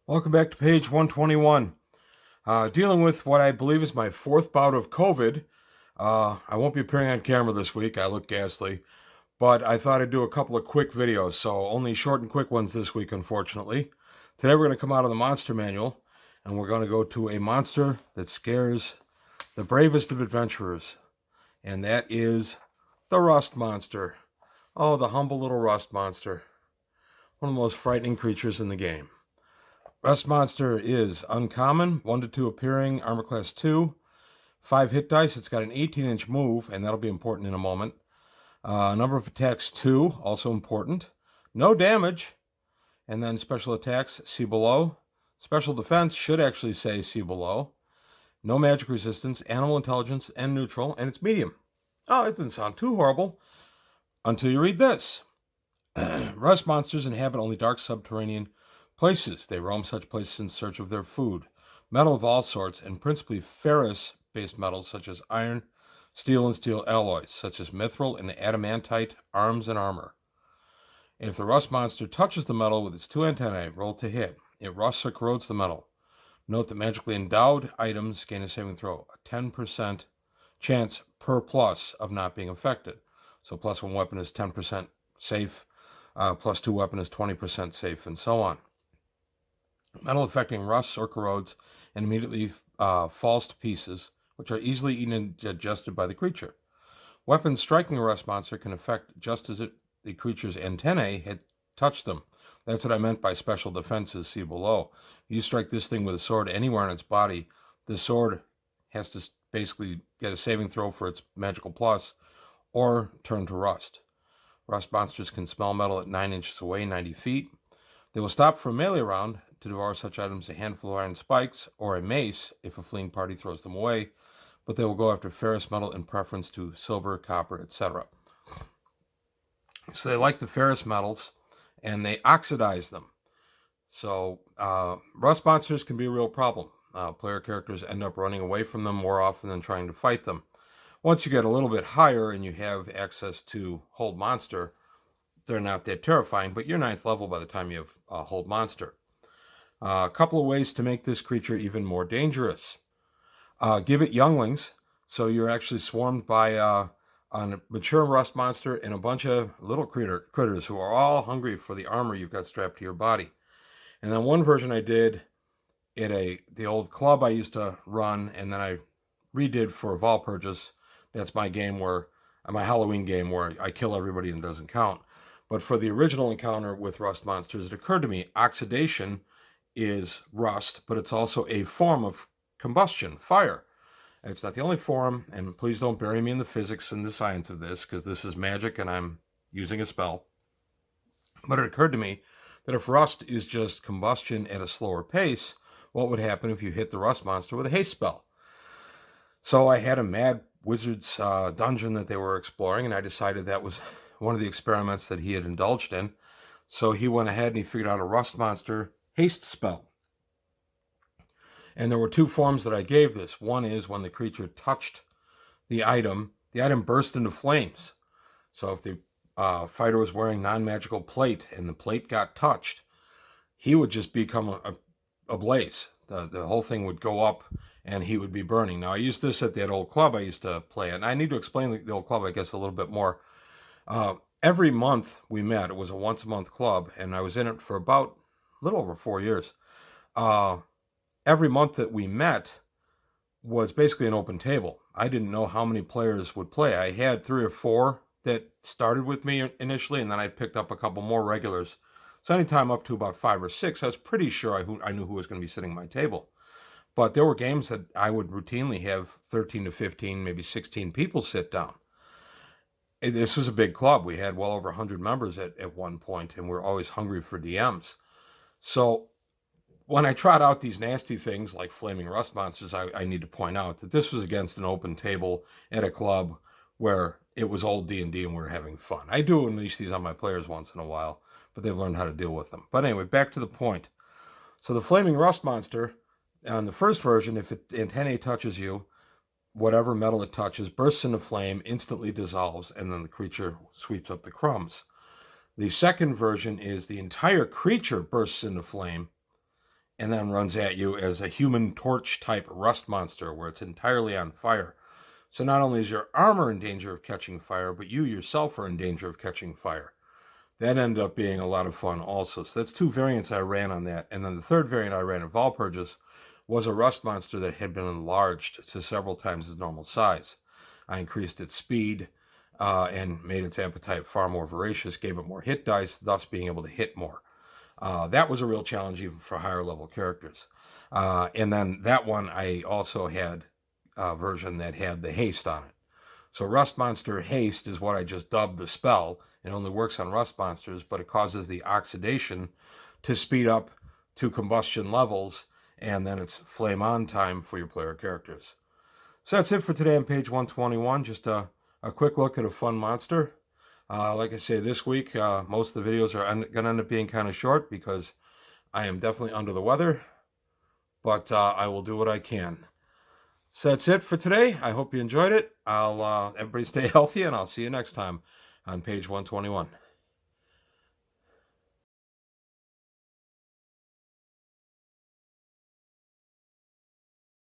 Welcome back to page 121. Dealing with what I believe is my fourth bout of COVID. I won't be appearing on camera this week. I look ghastly. But I thought I'd do a couple of quick videos, so only short and quick ones this week, unfortunately. Today we're going to come out of the monster manual, and we're going to go to a monster that scares the bravest of adventurers. And that is the rust monster. Oh, the humble little rust monster. One of the most frightening creatures in the game. Rust Monster is uncommon, 1 to 2 appearing, armor class 2, 5 hit dice. It's got an 18-inch move, and that'll be important in a moment. Number of attacks 2, also important. No damage, and then special attacks, see below. Special defense should actually say see below. No magic resistance, animal intelligence, and neutral, and it's medium. Oh, it doesn't sound too horrible until you read this. Rust monsters inhabit only dark subterranean places. They roam such places in search of their food. Metal of all sorts, and principally ferrous-based metals such as iron, steel, and steel alloys, such as mithril and adamantite, arms and armor. If the rust monster touches the metal with its 2 antennae, roll to hit. It rusts or corrodes the metal. Note that magically endowed items gain a saving throw, a 10% chance per plus of not being affected. So plus 1 weapon is 10% safe, plus 2 weapon is 20% safe, and so on. Metal affecting rusts or corrodes and immediately falls to pieces, which are easily eaten and digested by the creature. Weapons striking a rust monster can affect just as the creature's antennae had touched them. That's what I meant by special defenses, see below. If you strike this thing with a sword anywhere on its body, the sword has to basically get a saving throw for its magical plus or turn to rust. Rust monsters can smell metal at 9 inches away, 90 feet. They will stop for a melee round to devour such items as a handful of iron spikes or a mace if a fleeing party throws them away, but they will go after ferrous metal in preference to silver, copper, etc. So they like the ferrous metals, and they oxidize them. So rust monsters can be a real problem. Player characters end up running away from them more often than trying to fight them. Once you get a little bit higher and you have access to Hold Monster, they're not that terrifying, but you're 9th level by the time you have Hold Monster. A couple of ways to make this creature even more dangerous. Give it younglings, so you're actually swarmed by a mature rust monster and a bunch of little critters who are all hungry for the armor you've got strapped to your body. And then one version I did at the old club I used to run, and then I redid for Valpurgis. That's my game my Halloween game where I kill everybody and it doesn't count. But for the original encounter with rust monsters, it occurred to me oxidation is rust, but it's also a form of combustion, fire. And it's not the only form, and please don't bury me in the physics and the science of this, because this is magic and I'm using a spell. But it occurred to me that if rust is just combustion at a slower pace, what would happen if you hit the rust monster with a haste spell? So I had a mad wizard's dungeon that they were exploring, and I decided that was one of the experiments that he had indulged in. So he went ahead and he figured out a rust monster haste spell. And there were 2 forms that I gave this. One is when the creature touched the item burst into flames. So if the fighter was wearing non-magical plate and the plate got touched, he would just become a blaze. The whole thing would go up and he would be burning. Now, I used this at that old club I used to play at, and I need to explain the old club, I guess, a little bit more. Every month we met. It was a once-a-month club, and I was in it for about a little over 4 years. Every month that we met was basically an open table. I didn't know how many players would play. I had 3 or 4 that started with me initially, and then I picked up a couple more regulars. So anytime up to about 5 or 6, I was pretty sure I knew who was going to be sitting at my table. But there were games that I would routinely have 13 to 15, maybe 16 people sit down. This was a big club. We had well over 100 members at one point, and we're always hungry for DMs. So when I trot out these nasty things like flaming rust monsters, I need to point out that this was against an open table at a club where it was old D&D and we were having fun. I do unleash these on my players once in a while, but they've learned how to deal with them. But anyway, back to the point. So the flaming rust monster, on the first version, if its antennae touches you, whatever metal it touches bursts into flame, instantly dissolves, and then the creature sweeps up the crumbs. The second version is the entire creature bursts into flame, and then runs at you as a Human Torch type rust monster where it's entirely on fire. So not only is your armor in danger of catching fire, but you yourself are in danger of catching fire. That ended up being a lot of fun also. So that's 2 variants I ran on that. And then the third variant I ran at Valpurgis was a rust monster that had been enlarged to several times its normal size. I increased its speed and made its appetite far more voracious, gave it more hit dice, thus being able to hit more. That was a real challenge even for higher level characters. And then that one I also had a version that had the haste on it. So Rust Monster Haste is what I just dubbed the spell. It only works on rust monsters, but it causes the oxidation to speed up to combustion levels, and then it's flame on time for your player characters. So that's it for today on page 121. Just a quick look at a fun monster. Like I say, this week, most of the videos are going to end up being kind of short because I am definitely under the weather, but I will do what I can. So that's it for today. I hope you enjoyed it. Everybody stay healthy, and I'll see you next time on page 121.